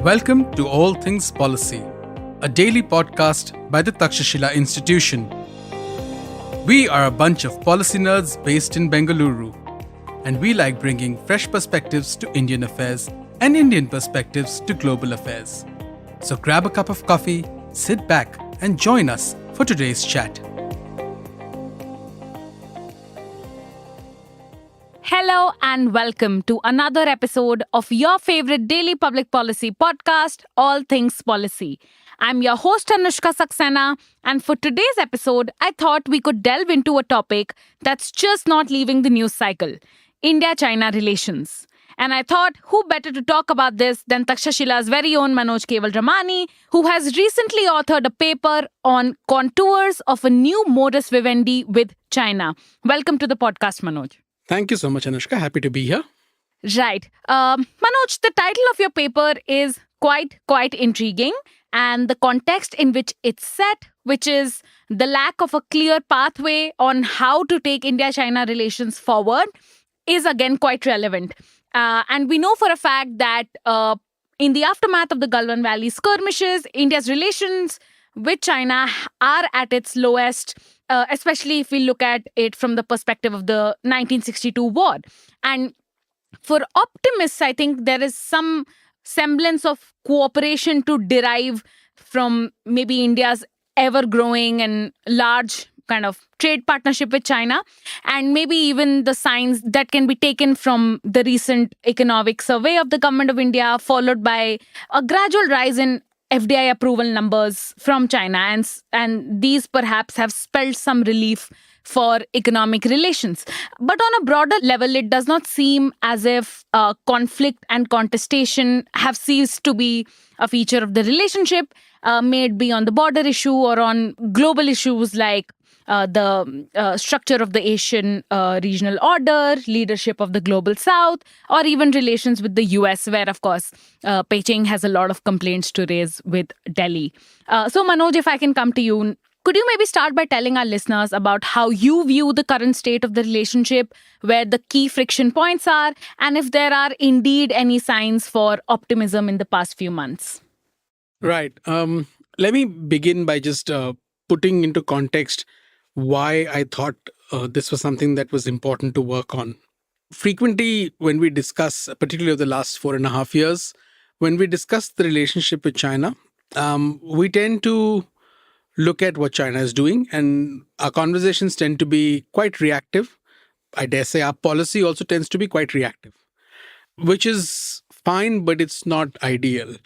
Welcome to All Things Policy, a daily podcast by the Takshashila Institution. We are a bunch of policy nerds based in Bengaluru, and we like bringing fresh perspectives to Indian affairs and Indian perspectives to global affairs. So grab a cup of coffee, sit back, and join us for today's chat. Hello and welcome to another episode of your favorite daily public policy podcast, All Things Policy. I'm your host Anushka Saxena, and for today's episode, I thought we could delve into a topic that's just not leaving the news cycle: India-China relations. And I thought, who better to talk about this than Takshashila's very own Manoj Kewalramani, who has recently authored a paper on contours of a new modus vivendi with China. Welcome to the podcast, Manoj. Thank you so much, Anushka. Happy to be here. Right. Manoj, the title of your paper is quite intriguing, and the context in which it's set, which is the lack of a clear pathway on how to take India-China relations forward, is again quite relevant. And we know for a fact that in the aftermath of the Galwan Valley skirmishes, India's relations with China are at its lowest, especially if we look at it from the perspective of the 1962 war. And for optimists, I think there is some semblance of cooperation to derive from maybe India's ever-growing and large kind of trade partnership with China, and maybe even the signs that can be taken from the recent economic survey of the government of India, followed by a gradual rise in FDI approval numbers from China, and these perhaps have spelled some relief for economic relations. But on a broader level, it does not seem as if conflict and contestation have ceased to be a feature of the relationship, may it be on the border issue or on global issues like the structure of the Asian regional order, leadership of the global south, or even relations with the US, where, of course, Beijing has a lot of complaints to raise with Delhi. So, Manoj, if I can come to you, could you maybe start by telling our listeners about how you view the current state of the relationship, where the key friction points are, and if there are indeed any signs for optimism in the past few months? Right. Let me begin by just putting into context why I thought this was something that was important to work on. Frequently, when we discuss, particularly over the last 4.5 years, when we discuss the relationship with China, we tend to look at what China is doing, and our conversations tend to be quite reactive. I dare say our policy also tends to be quite reactive, which is fine, but it's not ideal.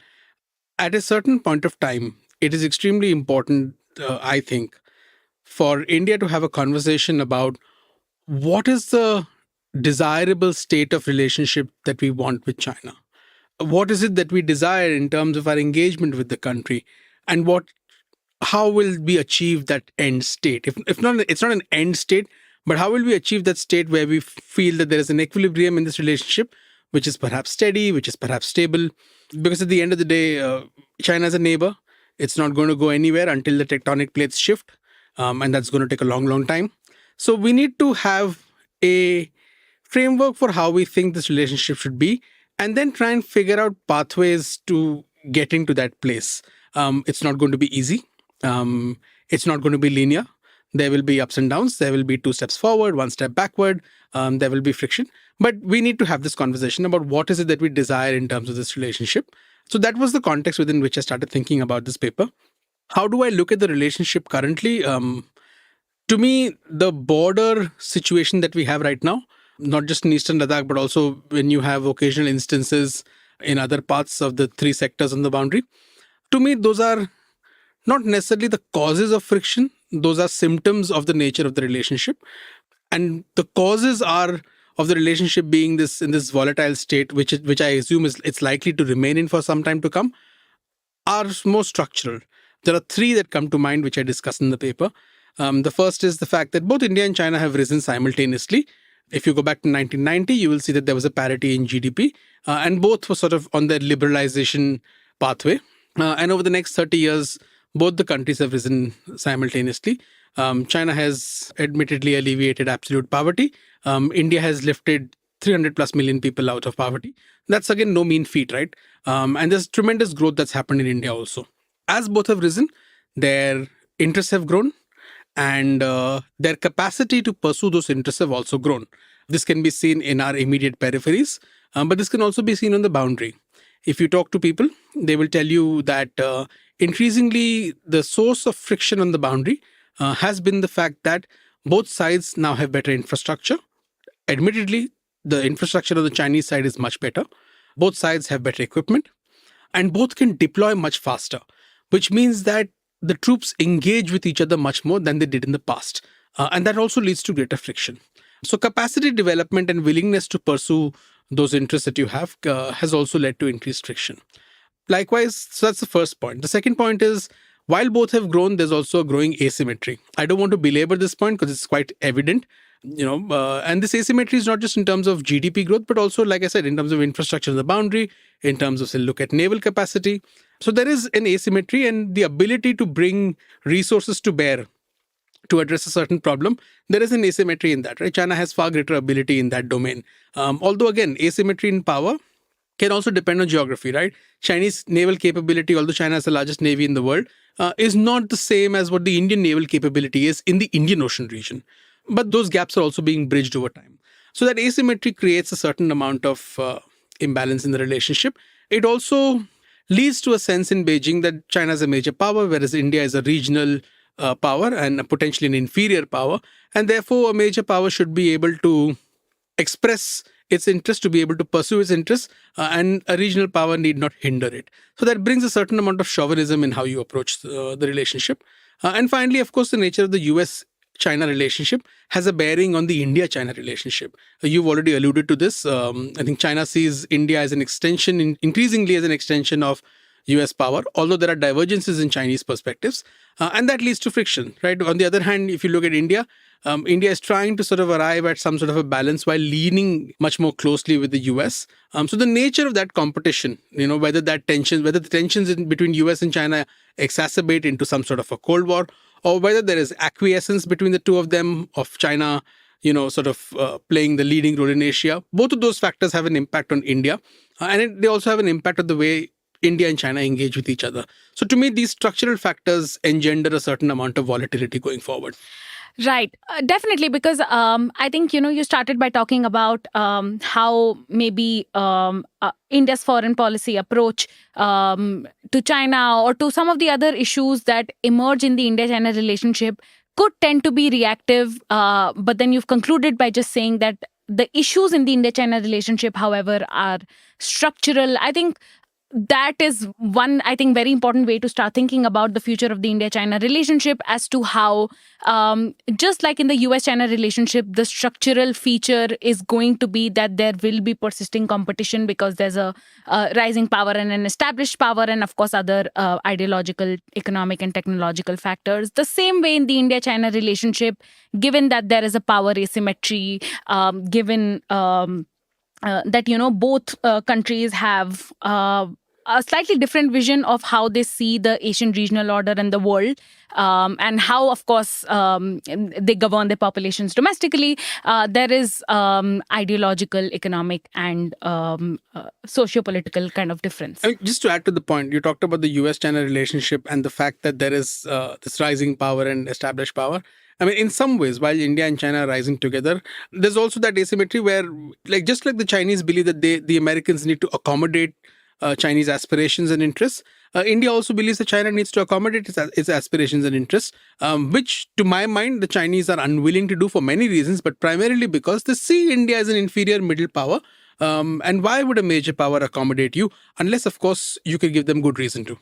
At a certain point of time, it is extremely important, I think, for India to have a conversation about what is the desirable state of relationship that we want with China. What is it that we desire in terms of our engagement with the country, and how will we achieve that end state? If not, it's not an end state, but how will we achieve that state where we feel that there is an equilibrium in this relationship, which is perhaps steady, which is perhaps stable? Because at the end of the day, China is a neighbor. It's not going to go anywhere until the tectonic plates shift. And that's going to take a long time. So we need to have a framework for how we think this relationship should be, and then try and figure out pathways to getting to that place. It's not going to be easy. It's not going to be linear. There will be ups and downs. There will be 2 steps forward, 1 step backward. There will be friction. But we need to have this conversation about what is it that we desire in terms of this relationship. So that was the context within which I started thinking about this paper. How do I look at the relationship currently? To me, the border situation that we have right now, not just in Eastern Ladakh, but also when you have occasional instances in other parts of the 3 sectors on the boundary, to me, those are not necessarily the causes of friction. Those are symptoms of the nature of the relationship. And the causes are of the relationship being in this volatile state, which I assume it's likely to remain in for some time to come, are more structural. There are 3 that come to mind, which I discuss in the paper. The first is the fact that both India and China have risen simultaneously. If you go back to 1990, you will see that there was a parity in GDP, and both were sort of on their liberalization pathway. And over the next 30 years, both the countries have risen simultaneously. China has admittedly alleviated absolute poverty. India has lifted 300 plus million people out of poverty. That's again no mean feat, right? And there's tremendous growth that's happened in India also. As both have risen, their interests have grown, and their capacity to pursue those interests have also grown. This can be seen in our immediate peripheries, but this can also be seen on the boundary. If you talk to people, they will tell you that increasingly the source of friction on the boundary has been the fact that both sides now have better infrastructure. Admittedly, the infrastructure on the Chinese side is much better. Both sides have better equipment, and both can deploy much faster, which means that the troops engage with each other much more than they did in the past. And that also leads to greater friction. So capacity development and willingness to pursue those interests that you have has also led to increased friction. Likewise, so that's the first point. The second point is, while both have grown, there's also a growing asymmetry. I don't want to belabor this point because it's quite evident. And this asymmetry is not just in terms of GDP growth, but also, like I said, in terms of infrastructure on the boundary, in terms of, say, look at naval capacity. So there is an asymmetry, and the ability to bring resources to bear to address a certain problem, there is an asymmetry in that, right? China has far greater ability in that domain. Although, again, asymmetry in power can also depend on geography, right? Chinese naval capability, although China is the largest navy in the world, is not the same as what the Indian naval capability is in the Indian Ocean region. But those gaps are also being bridged over time. So that asymmetry creates a certain amount of imbalance in the relationship. It also leads to a sense in Beijing that China is a major power, whereas India is a regional power and potentially an inferior power. And therefore, a major power should be able to express its interest, to be able to pursue its interests, and a regional power need not hinder it. So that brings a certain amount of chauvinism in how you approach the relationship. And finally, of course, the nature of the US-China relationship has a bearing on the India-China relationship. You've already alluded to this. I think China sees India as an extension, increasingly as an extension of US power, although there are divergences in Chinese perspectives. And that leads to friction, right? On the other hand, if you look at India, India is trying to sort of arrive at some sort of a balance while leaning much more closely with the US. So the nature of that competition, whether the tensions between US and China exacerbate into some sort of a Cold War, or whether there is acquiescence between the two of them, of China, playing the leading role in Asia. Both of those factors have an impact on India. They also have an impact on the way India and China engage with each other. So to me, these structural factors engender a certain amount of volatility going forward. Right. Definitely, because I think, you started by talking about how maybe India's foreign policy approach to China or to some of the other issues that emerge in the India-China relationship could tend to be reactive. But then you've concluded by just saying that the issues in the India-China relationship, however, are structural. I think that is one, very important way to start thinking about the future of the India-China relationship, as to how, just like in the US-China relationship, the structural feature is going to be that there will be persisting competition because there's a rising power and an established power, and of course other ideological, economic and technological factors. The same way in the India-China relationship, given that there is a power asymmetry, given that both countries have a slightly different vision of how they see the Asian regional order and the world, and how, of course, they govern their populations domestically. There is ideological, economic, and socio-political kind of difference. Just to add to the point, you talked about the US-China relationship and the fact that there is this rising power and established power. In some ways, while India and China are rising together, there's also that asymmetry where, just like the Chinese believe that the Americans need to accommodate Chinese aspirations and interests, India also believes that China needs to accommodate its aspirations and interests, which, to my mind, the Chinese are unwilling to do for many reasons, but primarily because they see India as an inferior middle power. And why would a major power accommodate you? Unless, of course, you could give them good reason to.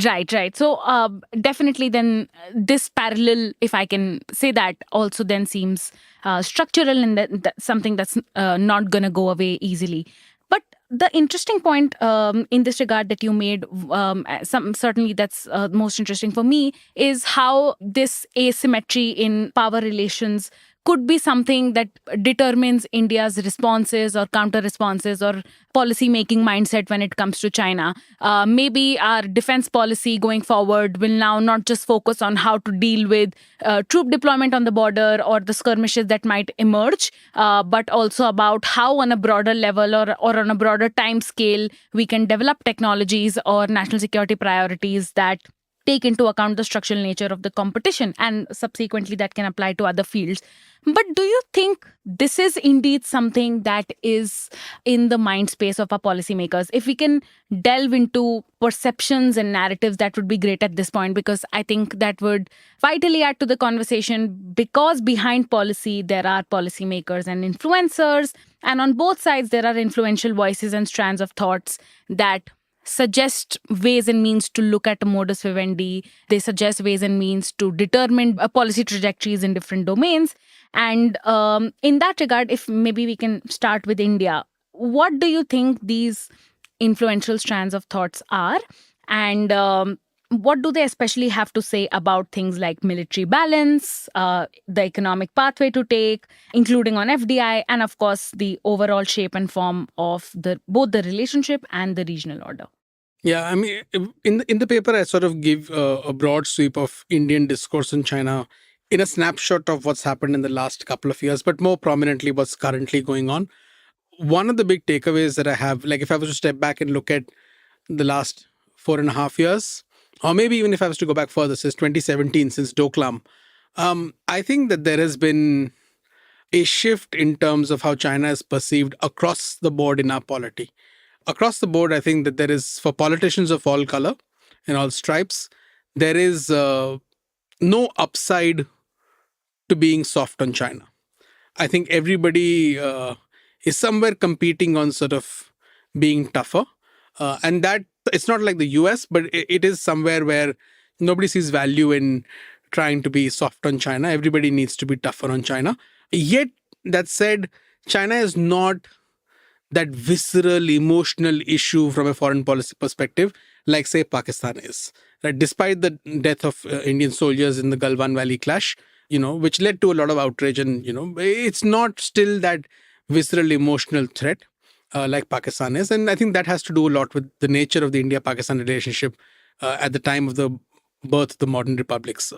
Right. So definitely then this parallel, if I can say that, also then seems structural, and that something that's not going to go away easily. But the interesting point in this regard that you made, certainly that's most interesting for me, is how this asymmetry in power relations could be something that determines India's responses or counter responses or policy making mindset when it comes to China. Maybe our defense policy going forward will now not just focus on how to deal with troop deployment on the border or the skirmishes that might emerge, but also about how on a broader level or on a broader time scale we can develop technologies or national security priorities that take into account the structural nature of the competition, and subsequently that can apply to other fields. But do you think this is indeed something that is in the mind space of our policymakers? If we can delve into perceptions and narratives, that would be great at this point, because I think that would vitally add to the conversation, because behind policy there are policymakers and influencers, and on both sides there are influential voices and strands of thoughts that suggest ways and means to look at a modus vivendi. They suggest ways and means to determine policy trajectories in different domains. And in that regard, if maybe we can start with India, what do you think these influential strands of thoughts are? And what do they especially have to say about things like military balance, the economic pathway to take, including on FDI, and of course, the overall shape and form of both the relationship and the regional order? Yeah, I mean, in the paper, I sort of give a broad sweep of Indian discourse in China in a snapshot of what's happened in the last couple of years, but more prominently what's currently going on. One of the big takeaways that I have, like if I was to step back and look at the last 4.5 years, or maybe even if I was to go back further, since 2017, since Doklam, I think that there has been a shift in terms of how China is perceived across the board in our polity. Across the board, I think that there is, for politicians of all color and all stripes, there is no upside to being soft on China. I think everybody is somewhere competing on sort of being tougher. And that it's not like the US, but it is somewhere where nobody sees value in trying to be soft on China. Everybody needs to be tougher on China. Yet, that said, China is not that visceral, emotional issue from a foreign policy perspective, like, say, Pakistan is. Right? Despite the death of Indian soldiers in the Galwan Valley clash, which led to a lot of outrage, and, it's not still that visceral, emotional threat like Pakistan is. And I think that has to do a lot with the nature of the India-Pakistan relationship at the time of the birth of the modern republics.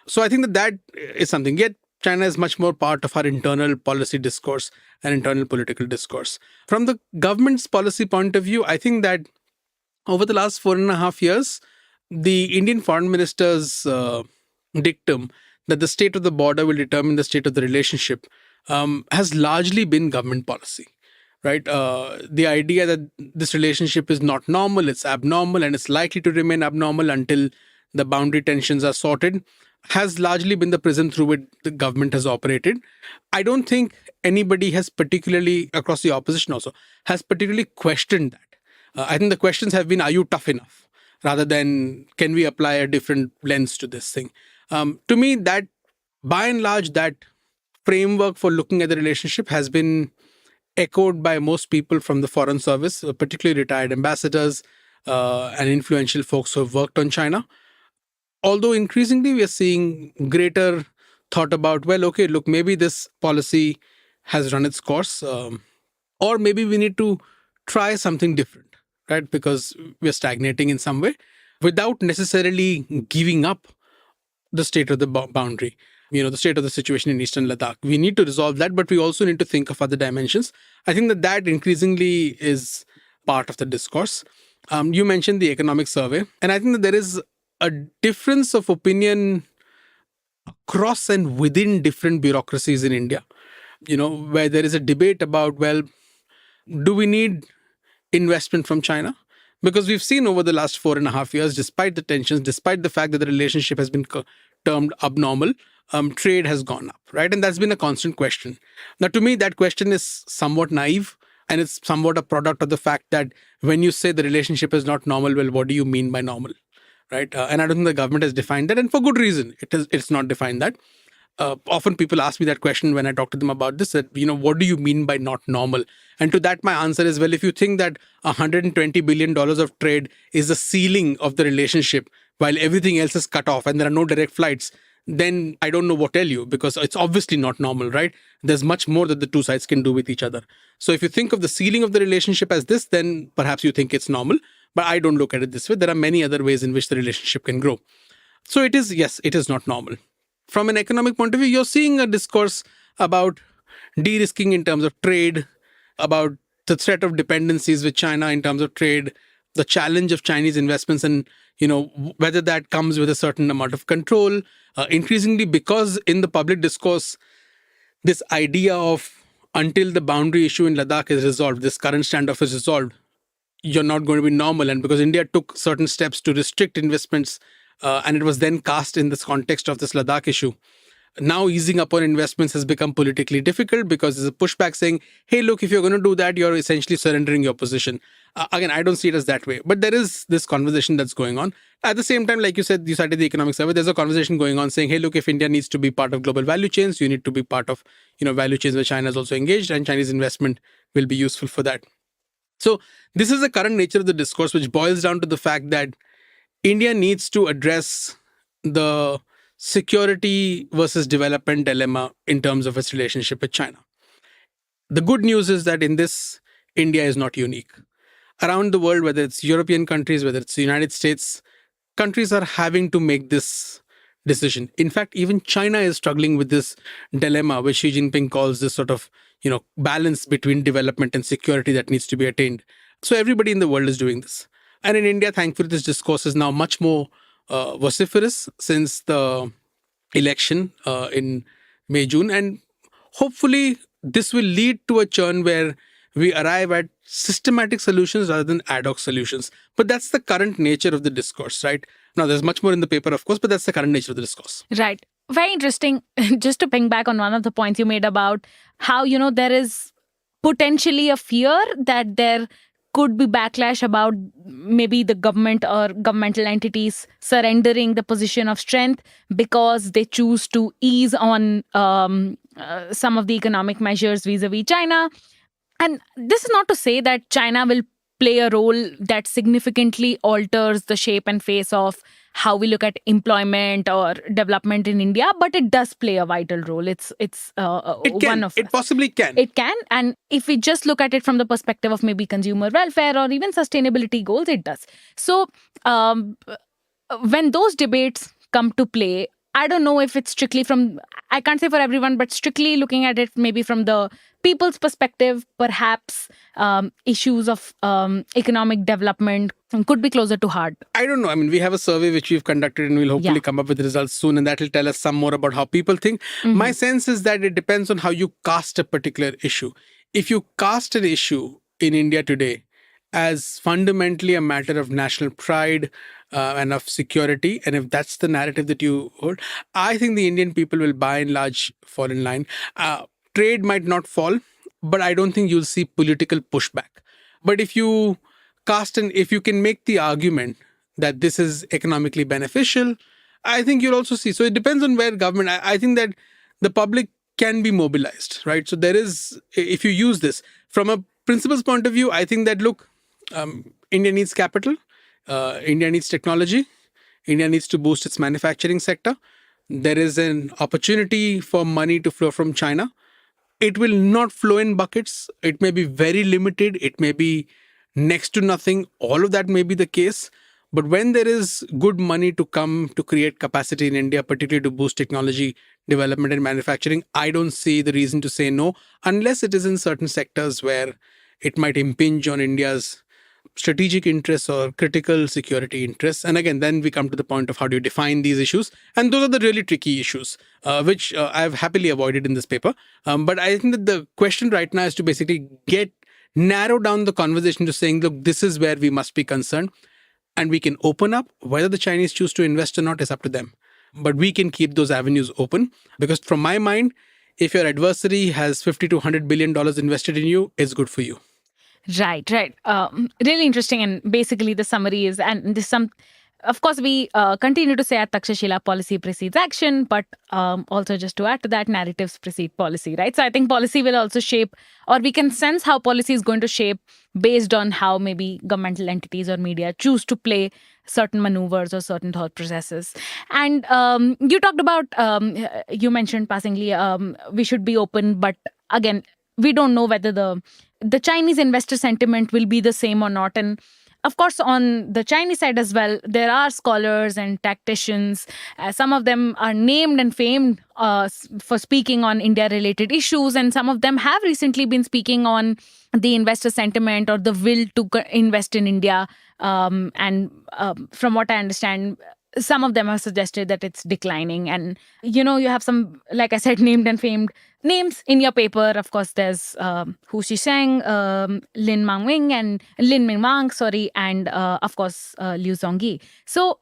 So I think that is something. Yet China is much more part of our internal policy discourse and internal political discourse. From the government's policy point of view, I think that over the last 4.5 years, the Indian foreign minister's dictum that the state of the border will determine the state of the relationship has largely been government policy. Right? The idea that this relationship is not normal, it's abnormal, and it's likely to remain abnormal until the boundary tensions are sorted, has largely been the prism through which the government has operated. I don't think anybody has particularly, across the opposition also, has particularly questioned that. I think the questions have been, are you tough enough? Rather than, can we apply a different lens to this thing? To me, that, by and large, that framework for looking at the relationship has been echoed by most people from the foreign service, particularly retired ambassadors and influential folks who have worked on China. Although increasingly we are seeing greater thought about, well, okay, look, maybe this policy has run its course, or maybe we need to try something different, right? Because we're stagnating in some way without necessarily giving up the state of the boundary, the state of the situation in Eastern Ladakh. We need to resolve that, but we also need to think of other dimensions. I think that increasingly is part of the discourse. You mentioned the economic survey, and I think that there is a difference of opinion across and within different bureaucracies in India, where there is a debate about, well, do we need investment from China? Because we've seen over the last 4.5 years, despite the tensions, despite the fact that the relationship has been termed abnormal, trade has gone up, right? And that's been a constant question. Now, to me, that question is somewhat naive, and it's somewhat a product of the fact that when you say the relationship is not normal, well, what do you mean by normal, right? And I don't think the government has defined that, and for good reason. It's not defined that. Often people ask me that question when I talk to them about this, that, what do you mean by not normal? And to that, my answer is, well, if you think that $120 billion of trade is the ceiling of the relationship, while everything else is cut off and there are no direct flights, then I don't know what to tell you, because it's obviously not normal, right? There's much more that the two sides can do with each other. So if you think of the ceiling of the relationship as this, then perhaps you think it's normal. But I don't look at it this way. There are many other ways in which the relationship can grow. So it is, yes, it is not normal. From an economic point of view, you're seeing a discourse about de-risking in terms of trade, about the threat of dependencies with China in terms of trade, the challenge of Chinese investments, and whether that comes with a certain amount of control. Increasingly, because in the public discourse, this idea of until the boundary issue in Ladakh is resolved, this current standoff is resolved, you're not going to be normal. And because India took certain steps to restrict investments, and it was then cast in this context of this Ladakh issue, now easing up on investments has become politically difficult, because there's a pushback saying, hey, look, if you're going to do that, you're essentially surrendering your position. Again, I don't see it as that way. But there is this conversation that's going on. At the same time, like you said, you cited the economic survey, there's a conversation going on saying, hey, look, if India needs to be part of global value chains, you need to be part of value chains where China is also engaged, and Chinese investment will be useful for that. So this is the current nature of the discourse, which boils down to the fact that India needs to address the security versus development dilemma in terms of its relationship with China. The good news is that in this, India is not unique. Around the world, whether it's European countries, whether it's the United States, countries are having to make this decision. In fact, even China is struggling with this dilemma, which Xi Jinping calls this sort of, balance between development and security that needs to be attained. So everybody in the world is doing this. And in India, thankfully, this discourse is now much more vociferous since the election in May, June. And hopefully this will lead to a churn where we arrive at systematic solutions rather than ad hoc solutions. But that's the current nature of the discourse, right? Now, there's much more in the paper, of course, but that's the current nature of the discourse. Right. Very interesting. Just to ping back on one of the points you made about how, there is potentially a fear that there could be backlash about maybe the government or governmental entities surrendering the position of strength because they choose to ease on some of the economic measures vis-a-vis China. And this is not to say that China will play a role that significantly alters the shape and face of how we look at employment or development in India, but it does play a vital role. It can. It possibly can. It can. And if we just look at it from the perspective of maybe consumer welfare or even sustainability goals, it does. So when those debates come to play, I don't know if it's strictly from, I can't say for everyone, but strictly looking at it maybe from the people's perspective, perhaps issues of economic development could be closer to heart. I don't know. I mean, we have a survey which we've conducted and we'll hopefully come up with results soon, and that will tell us some more about how people think. Mm-hmm. My sense is that it depends on how you cast a particular issue. If you cast an issue in India today as fundamentally a matter of national pride and of security, and if that's the narrative that you hold, I think the Indian people will by and large fall in line. Trade might not fall, but I don't think you'll see political pushback. But if you if you can make the argument that this is economically beneficial, I think you'll also see. So it depends on where government, I think that the public can be mobilized, right? So there is, if you use this from a principles point of view, I think that, look, India needs capital, India needs technology, India needs to boost its manufacturing sector. There is an opportunity for money to flow from China. It will not flow in buckets. It may be very limited. It may be next to nothing. All of that may be the case. But when there is good money to come to create capacity in India, particularly to boost technology development and manufacturing, I don't see the reason to say no, unless it is in certain sectors where it might impinge on India's strategic interests or critical security interests. And again, then we come to the point of how do you define these issues? And those are the really tricky issues, which I've happily avoided in this paper. But I think that the question right now is to basically narrow down the conversation to saying, look, this is where we must be concerned. And we can open up. Whether the Chinese choose to invest or not is up to them. But we can keep those avenues open. Because from my mind, if your adversary has $50 to $100 billion invested in you, it's good for you. Right. Really interesting. And basically the summary is, and this Of course, we continue to say at Takshashila, policy precedes action, but also just to add to that, narratives precede policy, right? So I think policy will also shape, or we can sense how policy is going to shape based on how maybe governmental entities or media choose to play certain maneuvers or certain thought processes. And you talked about, you mentioned passingly, we should be open, but again, we don't know whether the Chinese investor sentiment will be the same or not. And of course, on the Chinese side as well, there are scholars and tacticians. Some of them are named and famed for speaking on India related issues, and some of them have recently been speaking on the investor sentiment or the will to invest in India. And from what I understand, some of them have suggested that it's declining. And, you have some, like I said, named and famed names in your paper. Of course, there's Hu Shisheng, Lin Mangwing, and Lin Mingwang, sorry, and of course, Liu Zongyi. So,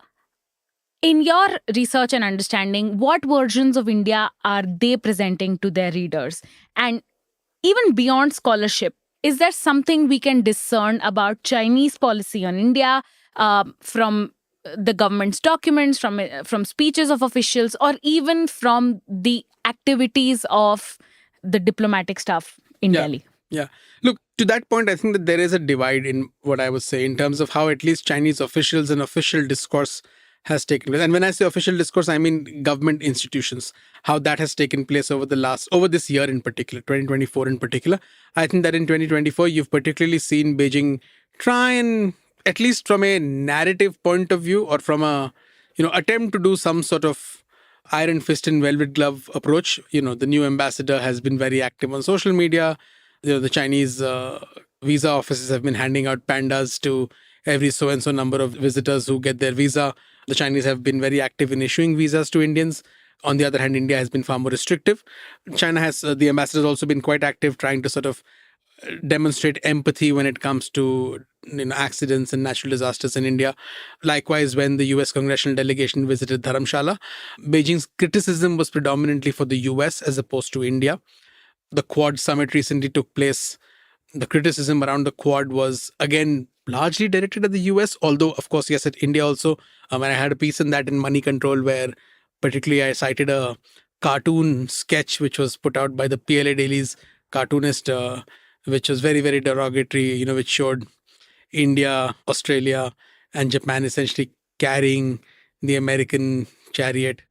in your research and understanding, what versions of India are they presenting to their readers? And even beyond scholarship, is there something we can discern about Chinese policy on India from the government's documents, from speeches of officials, or even from the activities of the diplomatic staff in Delhi? Yeah. Look, to that point, I think that there is a divide in what I would say in terms of how at least Chinese officials and official discourse has taken place. And when I say official discourse, I mean government institutions, how that has taken place over this year in particular, 2024 in particular. I think that in 2024, you've particularly seen Beijing try and, at least from a narrative point of view or from a, attempt to do some sort of iron fist and velvet glove approach. The new ambassador has been very active on social media. The Chinese visa offices have been handing out pandas to every so and so number of visitors who get their visa. The Chinese have been very active in issuing visas to Indians. On the other hand, India has been far more restrictive. China has, the ambassador has also been quite active trying to sort of demonstrate empathy when it comes to accidents and natural disasters in India. Likewise, when the US congressional delegation visited Dharamshala, Beijing's criticism was predominantly for the US as opposed to India. The Quad summit recently took place. The criticism around the Quad was again largely directed at the US, although of course, yes, at India also. And I had a piece in that in Money Control where particularly I cited a cartoon sketch which was put out by the PLA Daily's cartoonist, which was very, very derogatory, which showed India, Australia, and Japan essentially carrying the American chariot.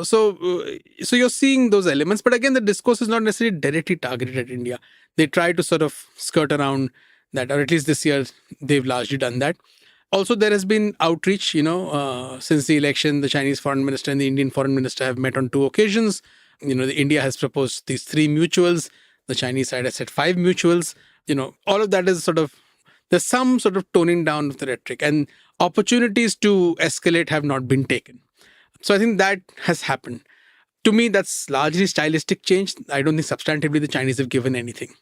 So you're seeing those elements, but again, the discourse is not necessarily directly targeted at India. They try to sort of skirt around that, or at least this year they've largely done that. Also, there has been outreach. Since the election, the Chinese foreign minister and the Indian foreign minister have met on 2 occasions. India has proposed these 3 mutuals. The Chinese side has said 5 mutuals. All of that is sort of, there's some sort of toning down of the rhetoric, and opportunities to escalate have not been taken. So I think that has happened. To me, that's largely stylistic change. I don't think substantively the Chinese have given anything.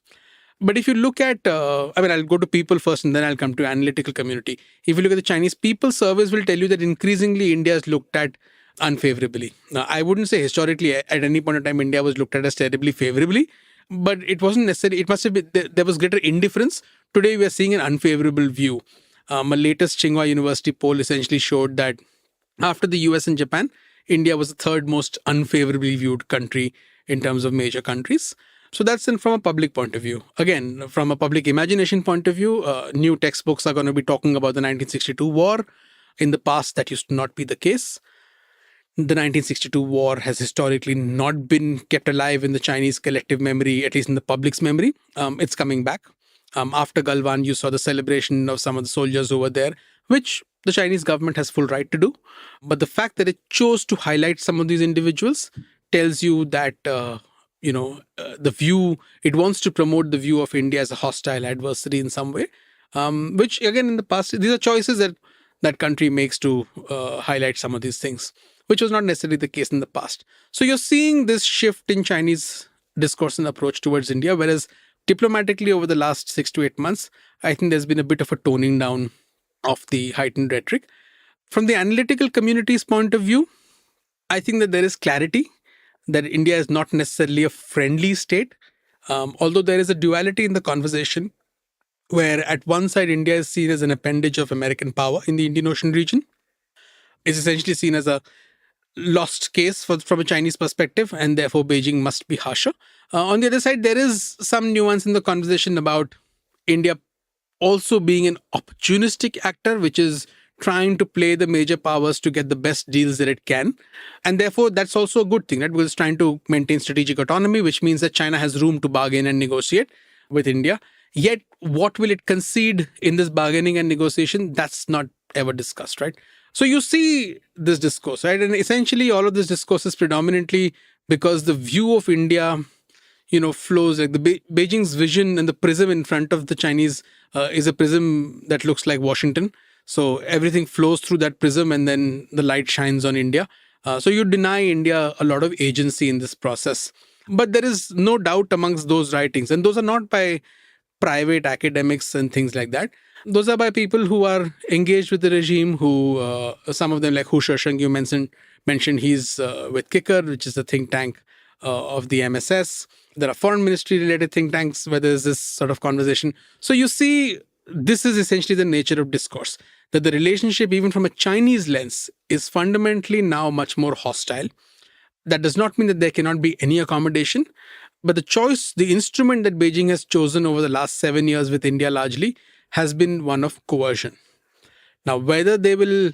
But if you look at, I'll go to people first and then I'll come to analytical community. If you look at the Chinese people surveys, will tell you that increasingly India is looked at unfavorably. Now, I wouldn't say historically at any point in time India was looked at as terribly favorably, but it wasn't necessarily, it must have been, there was greater indifference. Today we are seeing an unfavorable view. A latest Tsinghua University poll essentially showed that after the US and Japan, India was the 3rd most unfavorably viewed country in terms of major countries. So that's from a public point of view. Again, from a public imagination point of view, new textbooks are going to be talking about the 1962 war. In the past, that used to not be the case. The 1962 war has historically not been kept alive in the Chinese collective memory, at least in the public's memory. It's coming back. After Galwan, you saw the celebration of some of the soldiers who were there, which the Chinese government has full right to do. But the fact that it chose to highlight some of these individuals tells you that, the view, it wants to promote the view of India as a hostile adversary in some way, which again, in the past, these are choices that country makes to highlight some of these things, which was not necessarily the case in the past. So you're seeing this shift in Chinese discourse and approach towards India, whereas diplomatically over the last 6 to 8 months, I think there's been a bit of a toning down of the heightened rhetoric. From the analytical community's point of view, I think that there is clarity that India is not necessarily a friendly state, although there is a duality in the conversation where at one side India is seen as an appendage of American power in the Indian Ocean region. is essentially seen as a lost case from a Chinese perspective, and therefore Beijing must be harsher. On the other side, there is some nuance in the conversation about India also being an opportunistic actor, which is trying to play the major powers to get the best deals that it can. And therefore, that's also a good thing, right? Because it's trying to maintain strategic autonomy, which means that China has room to bargain and negotiate with India. Yet, what will it concede in this bargaining and negotiation? That's not ever discussed, right? So you see this discourse, right? And essentially, all of this discourse is predominantly because the view of India, flows like the Beijing's vision, and the prism in front of the Chinese is a prism that looks like Washington. So everything flows through that prism, and then the light shines on India. So you deny India a lot of agency in this process. But there is no doubt amongst those writings, and those are not by private academics and things like that. Those are by people who are engaged with the regime, who some of them, like Hu Shesheng, you mentioned he's with Kicker, which is the think tank of the MSS. There are foreign ministry related think tanks where there's this sort of conversation. So you see, this is essentially the nature of discourse, that the relationship, even from a Chinese lens, is fundamentally now much more hostile. That does not mean that there cannot be any accommodation, but the choice, the instrument that Beijing has chosen over the last 7 years with India largely, has been one of coercion. Now, whether they will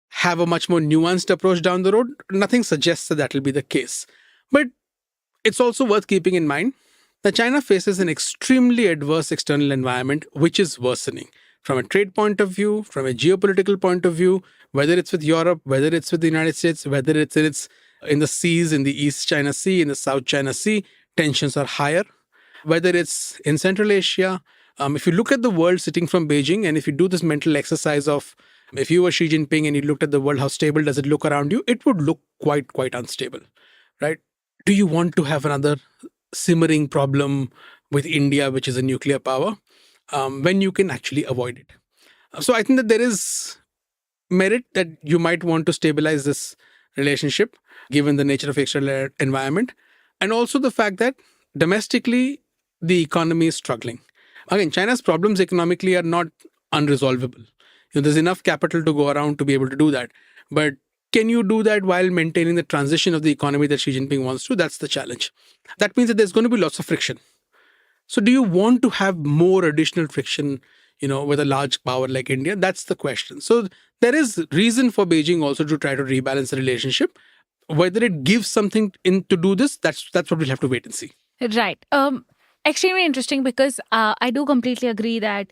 have a much more nuanced approach down the road, nothing suggests that will be the case. But it's also worth keeping in mind that China faces an extremely adverse external environment, which is worsening from a trade point of view, from a geopolitical point of view, whether it's with Europe, whether it's with the United States, whether it's in the seas, in the East China Sea, in the South China Sea, tensions are higher. Whether it's in Central Asia, if you look at the world sitting from Beijing, and if you do this mental exercise of, if you were Xi Jinping and you looked at the world, how stable does it look around you? It would look quite unstable, right? Do you want to have another simmering problem with India, which is a nuclear power, when you can actually avoid it? So I think that there is merit that you might want to stabilize this relationship, given the nature of external environment, and also the fact that domestically, the economy is struggling. Again, China's problems economically are not unresolvable. There's enough capital to go around to be able to do that. But can you do that while maintaining the transition of the economy that Xi Jinping wants to? That's the challenge. That means that there's going to be lots of friction. So do you want to have more additional friction, with a large power like India? That's the question. So there is reason for Beijing also to try to rebalance the relationship. Whether it gives something in to do this, that's what we'll have to wait and see. Right. Extremely interesting, because I do completely agree that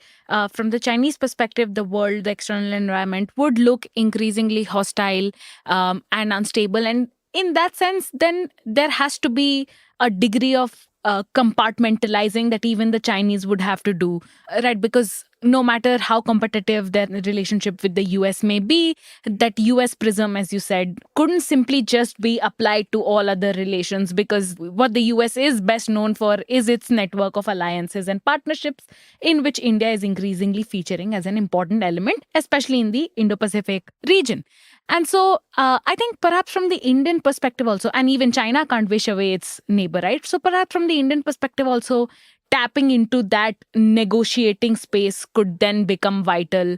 from the Chinese perspective, the world, the external environment would look increasingly hostile and unstable. And in that sense, then there has to be a degree of compartmentalizing that even the Chinese would have to do, right? Because no matter how competitive their relationship with the US may be, that US prism, as you said, couldn't simply just be applied to all other relations, because what the US is best known for is its network of alliances and partnerships, in which India is increasingly featuring as an important element, especially in the Indo-Pacific region. And so I think perhaps from the Indian perspective also, and even China can't wish away its neighbor, right? So perhaps from the Indian perspective also, tapping into that negotiating space could then become vital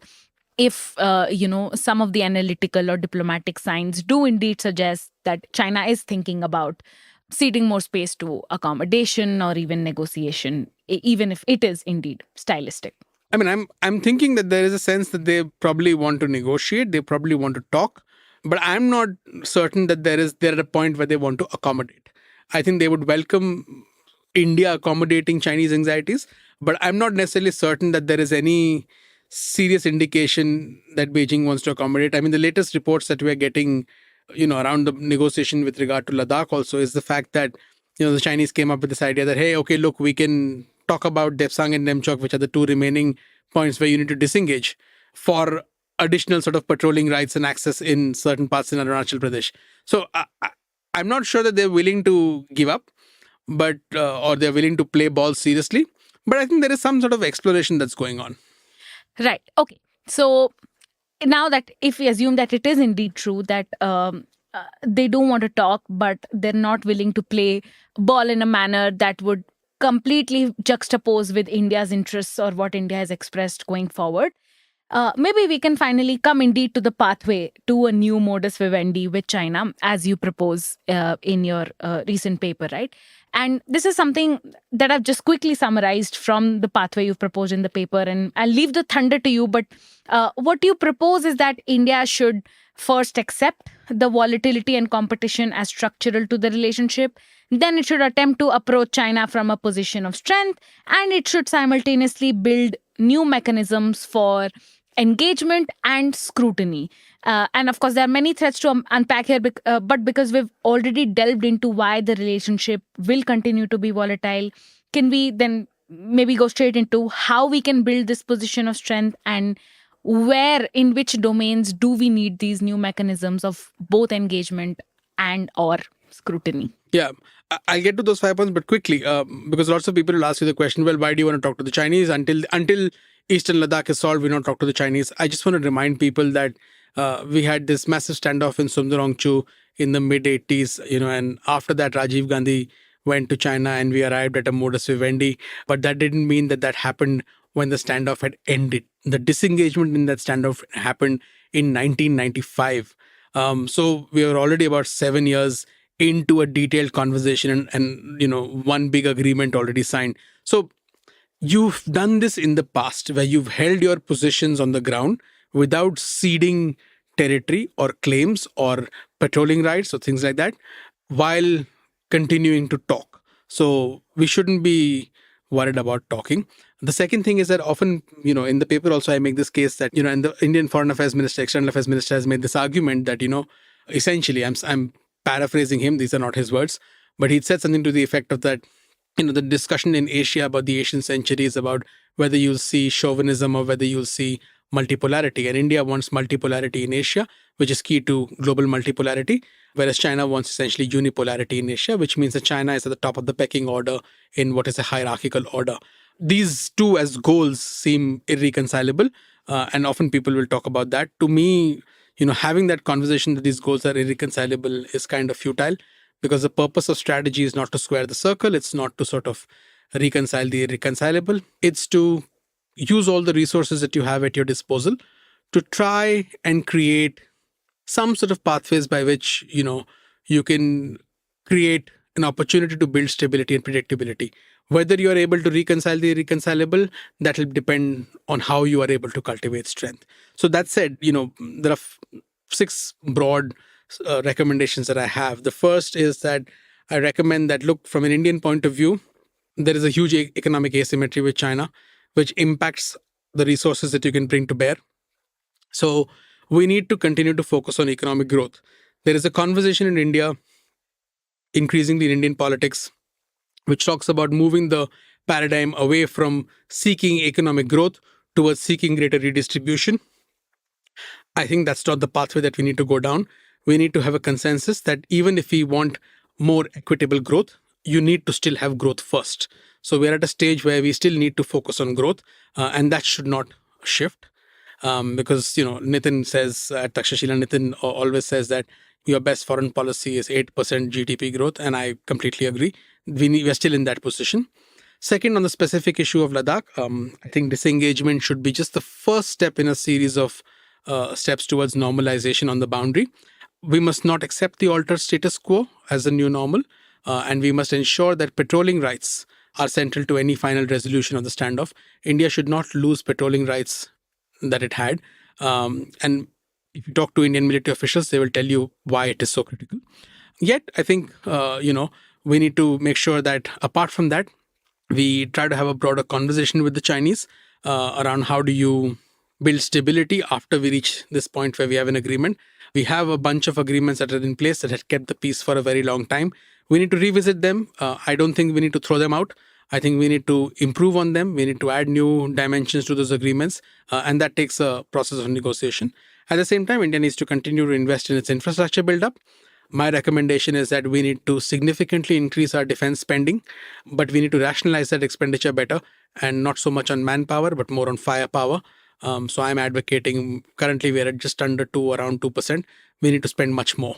if, some of the analytical or diplomatic signs do indeed suggest that China is thinking about ceding more space to accommodation or even negotiation, even if it is indeed stylistic. I mean, I'm thinking that there is a sense that they probably want to negotiate, they probably want to talk, but I'm not certain that they're at a point where they want to accommodate. I think they would welcome India accommodating Chinese anxieties, but I'm not necessarily certain that there is any serious indication that Beijing wants to accommodate. I mean, the latest reports that we're getting, around the negotiation with regard to Ladakh also is the fact that, the Chinese came up with this idea that, hey, okay, look, we can talk about Depsang and Demchok, which are the two remaining points where you need to disengage for additional sort of patrolling rights and access in certain parts in Arunachal Pradesh. So I'm not sure that they're willing to give up, but or they're willing to play ball seriously. But I think there is some sort of exploration that's going on. Right. Okay. So now that if we assume that it is indeed true that they don't want to talk, but they're not willing to play ball in a manner that would completely juxtapose with India's interests or what India has expressed going forward. maybe we can finally come indeed to the pathway to a new modus vivendi with China, as you propose in your recent paper, right? And this is something that I've just quickly summarized from the pathway you've proposed in the paper, and I'll leave the thunder to you. But what you propose is that India should first accept the volatility and competition as structural to the relationship. Then it should attempt to approach China from a position of strength, and it should simultaneously build new mechanisms for engagement and scrutiny. And of course, there are many threads to unpack here, but because we've already delved into why the relationship will continue to be volatile, can we then maybe go straight into how we can build this position of strength, and where, in which domains do we need these new mechanisms of both engagement and or scrutiny? Yeah, I'll get to those 5 points, but quickly, because lots of people will ask you the question, well, why do you want to talk to the Chinese? Until Eastern Ladakh is solved, we don't talk to the Chinese. I just want to remind people that we had this massive standoff in Sundarongchu in the mid-80s, and after that, Rajiv Gandhi went to China and we arrived at a modus vivendi. But that didn't mean that happened when the standoff had ended. The disengagement in that standoff happened in 1995. So we were already about 7 years into a detailed conversation and one big agreement already signed. So you've done this in the past where you've held your positions on the ground without ceding territory or claims or patrolling rights or things like that while continuing to talk. So we shouldn't be worried about talking. The second thing is that often, in the paper also I make this case that, and the Indian Foreign Affairs Minister, External Affairs Minister has made this argument that, essentially, I'm paraphrasing him, these are not his words, but he said something to the effect of that, the discussion in Asia about the Asian century is about whether you'll see chauvinism or whether you'll see multipolarity. And India wants multipolarity in Asia, which is key to global multipolarity, whereas China wants essentially unipolarity in Asia, which means that China is at the top of the pecking order in what is a hierarchical order. These two as goals seem irreconcilable, and often people will talk about that. To me, having that conversation that these goals are irreconcilable is kind of futile, because the purpose of strategy is not to square the circle. It's not to sort of reconcile the irreconcilable. It's to use all the resources that you have at your disposal to try and create some sort of pathways by which, you can create an opportunity to build stability and predictability. Whether you are able to reconcile the irreconcilable, that will depend on how you are able to cultivate strength. So that said, there are 6 broad recommendations that I have. The first is that I recommend that, look, from an Indian point of view, there is a huge economic asymmetry with China, which impacts the resources that you can bring to bear. So we need to continue to focus on economic growth. There is a conversation in India, increasingly in Indian politics, which talks about moving the paradigm away from seeking economic growth towards seeking greater redistribution. I think that's not the pathway that we need to go down. We need to have a consensus that even if we want more equitable growth, you need to still have growth first. So we're at a stage where we still need to focus on growth, and that should not shift. Because, Nitin says at Takshashila, Nitin always says that your best foreign policy is 8% GDP growth, and I completely agree. We're still in that position. Second, on the specific issue of Ladakh, I think disengagement should be just the first step in a series of steps towards normalization on the boundary. We must not accept the altered status quo as the new normal, and we must ensure that patrolling rights are central to any final resolution of the standoff. India should not lose patrolling rights that it had. And if you talk to Indian military officials, they will tell you why it is so critical. Yet, I think, we need to make sure that apart from that, we try to have a broader conversation with the Chinese around how do you build stability after we reach this point where we have an agreement. We have a bunch of agreements that are in place that had kept the peace for a very long time. We need to revisit them. I don't think we need to throw them out. I think we need to improve on them. We need to add new dimensions to those agreements. And that takes a process of negotiation. At the same time, India needs to continue to invest in its infrastructure build-up. My recommendation is that we need to significantly increase our defense spending, but we need to rationalize that expenditure better, and not so much on manpower, but more on firepower. So I'm advocating, currently we're at just under 2, around 2%. We need to spend much more,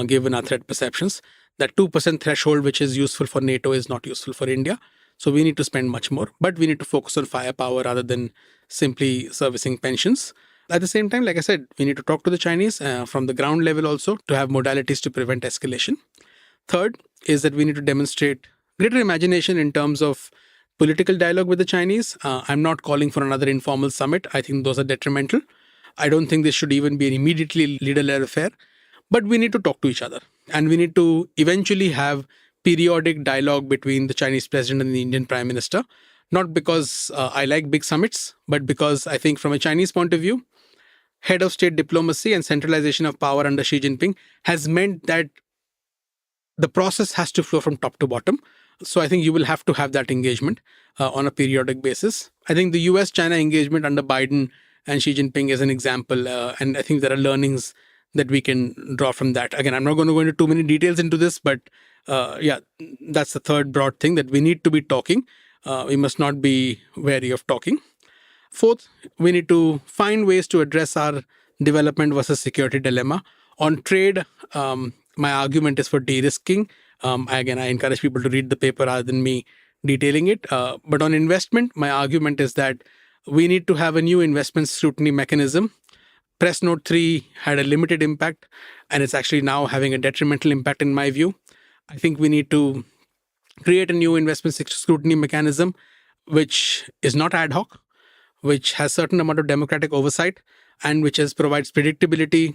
given our threat perceptions. That 2% threshold, which is useful for NATO, is not useful for India. So we need to spend much more, but we need to focus on firepower rather than simply servicing pensions. At the same time, like I said, we need to talk to the Chinese from the ground level also to have modalities to prevent escalation. Third is that we need to demonstrate greater imagination in terms of political dialogue with the Chinese. I'm not calling for another informal summit. I think those are detrimental. I don't think this should even be an immediately leader-led affair. But we need to talk to each other. And we need to eventually have periodic dialogue between the Chinese president and the Indian prime minister. Not because I like big summits, but because I think from a Chinese point of view, head of state diplomacy and centralization of power under Xi Jinping has meant that the process has to flow from top to bottom. So I think you will have to have that engagement on a periodic basis. I think the US-China engagement under Biden and Xi Jinping is an example. And I think there are learnings that we can draw from that. Again, I'm not going to go into too many details into this, but that's the third broad thing, that we need to be talking. We must not be wary of talking. Fourth, we need to find ways to address our development versus security dilemma. On trade, my argument is for de-risking. Again, I encourage people to read the paper rather than me detailing it. But on investment, my argument is that we need to have a new investment scrutiny mechanism. Press Note 3 had a limited impact, and it's actually now having a detrimental impact in my view. I think we need to create a new investment scrutiny mechanism which is not ad hoc, which has certain amount of democratic oversight, and which provides predictability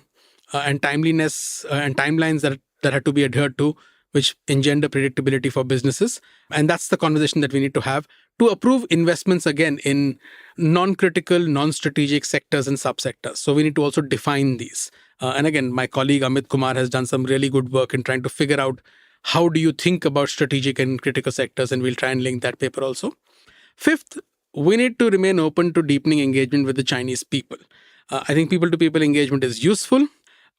and timeliness and timelines that have to be adhered to, which engender predictability for businesses. And that's the conversation that we need to have to approve investments again in non-critical, non-strategic sectors and subsectors. So we need to also define these. And again, my colleague Amit Kumar has done some really good work in trying to figure out how do you think about strategic and critical sectors, and we'll try and link that paper also. Fifth, we need to remain open to deepening engagement with the Chinese people. I think people-to-people engagement is useful.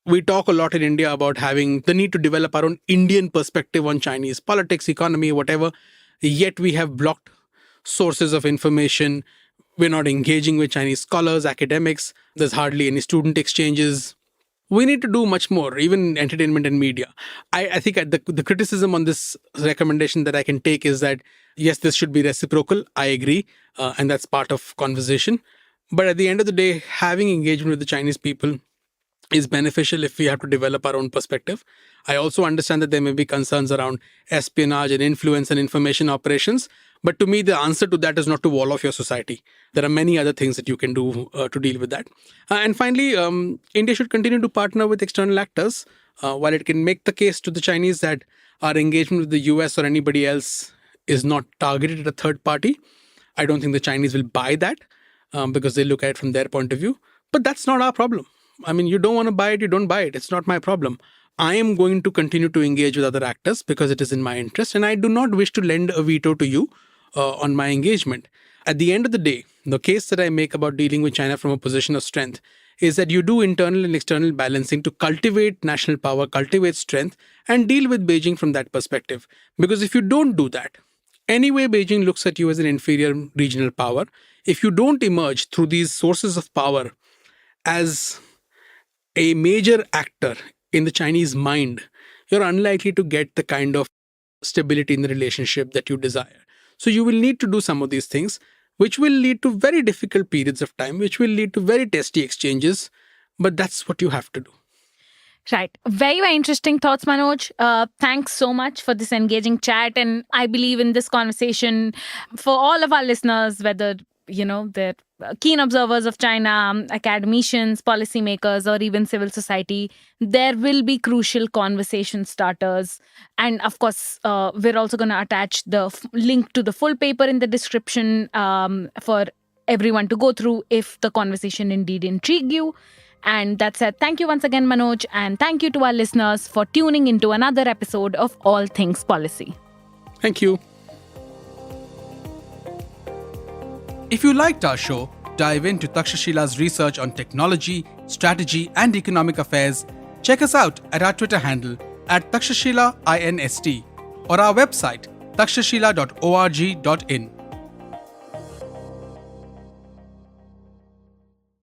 We talk a lot in India about having the need to develop our own Indian perspective on Chinese politics, economy, whatever. Yet we have blocked sources of information. We're not engaging with Chinese scholars, academics. There's hardly any student exchanges. We need to do much more, even entertainment and media. I think the criticism on this recommendation that I can take is that, yes, this should be reciprocal. I agree. And that's part of conversation. But at the end of the day, having engagement with the Chinese people is beneficial if we have to develop our own perspective. I also understand that there may be concerns around espionage and influence and information operations. But to me, the answer to that is not to wall off your society. There are many other things that you can do to deal with that. And finally, India should continue to partner with external actors. While it can make the case to the Chinese that our engagement with the US or anybody else is not targeted at a third party, I don't think the Chinese will buy that because they look at it from their point of view. But that's not our problem. I mean, you don't want to buy it, you don't buy it. It's not my problem. I am going to continue to engage with other actors because it is in my interest, and I do not wish to lend a veto to you on my engagement. At the end of the day, the case that I make about dealing with China from a position of strength is that you do internal and external balancing to cultivate national power, cultivate strength, and deal with Beijing from that perspective. Because if you don't do that, anyway, Beijing looks at you as an inferior regional power. If you don't emerge through these sources of power as a major actor in the Chinese mind, you're unlikely to get the kind of stability in the relationship that you desire. So you will need to do some of these things, which will lead to very difficult periods of time, which will lead to very testy exchanges. But that's what you have to do. Right. Very, very interesting thoughts, Manoj. Thanks so much for this engaging chat. And I believe in this conversation for all of our listeners, whether, they're keen observers of China, academicians, policymakers, or even civil society, there will be crucial conversation starters. And of course, we're also going to attach the link to the full paper in the description for everyone to go through if the conversation indeed intrigue you. And that said, thank you once again, Manoj, and thank you to our listeners for tuning into another episode of All Things Policy. Thank you. If you liked our show, dive into Takshashila's research on technology, strategy, and economic affairs. Check us out at our Twitter handle @TakshashilaINST or our website takshashila.org.in.